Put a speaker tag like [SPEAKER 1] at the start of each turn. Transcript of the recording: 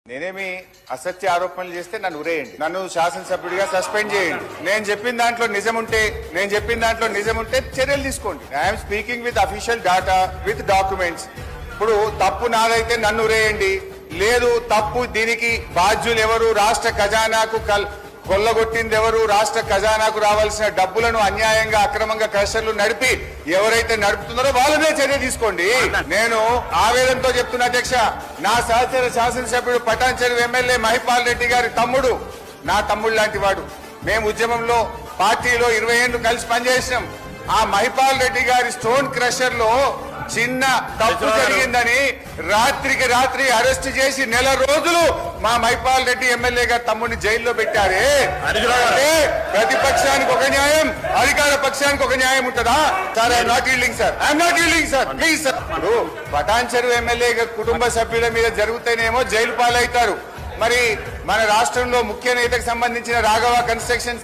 [SPEAKER 1] నేనేమి అసత్య ఆరోపణలు చేస్తే నన్ను ఉరేయండి, నన్ను శాసనసభ్యుడిగా సస్పెండ్ చేయండి. నేను చెప్పిన దాంట్లో నిజం ఉంటే చర్యలు తీసుకోండి. I'm speaking with official data with documents. ఇప్పుడు తప్పు నాదైతే నన్ను ఉరేయండి, లేదు తప్పు దీనికి బాధ్యులు ఎవరు, రాష్ట్ర ఖజానాకు కొల్లగొట్టింది ఎవరు, రాష్ట్ర ఖజానాకు రావాల్సిన డబ్బులను అన్యాయంగా అక్రమంగా క్రషర్లు నడిపి ఎవరైతే నడుపుతున్నారో వాళ్ళనే చర్య తీసుకోండి. నేను ఆవేదనతో చెప్తున్నా అధ్యక్ష, నా సహచర శాసనసభ్యుడు పటాన్ చెరువు ఎమ్మెల్యే మహిపాల్ రెడ్డి గారి తమ్ముడు నా తమ్ముడు లాంటి వాడు. మేము ఉద్యమంలో పార్టీలో 20 ఏళ్లు కలిసి పనిచేసినాం. ఆ మహిపాల్ రెడ్డి గారి స్టోన్ క్రషర్ లో చిన్న తప్పు జరిగిందని రాత్రికి రాత్రి అరెస్ట్ చేసి నెల రోజులు మా మహిపాల్ రెడ్డి ఎమ్మెల్యే గారు తమ్ముడిని జైల్లో పెట్టారే. ప్రతిపక్షానికి ఒక న్యాయం, అధికార పక్షానికి ఒక న్యాయం ఉంటుందా? Sir I'm not yielding sir, please sir. Patancheru MLA కుటుంబ సభ్యుల మీద జరుగుతేనేమో జైలు పాలవుతారు. మరి మన రాష్ట్రంలో ముఖ్య నేతకు సంబంధించిన రాఘవ కన్స్ట్రక్షన్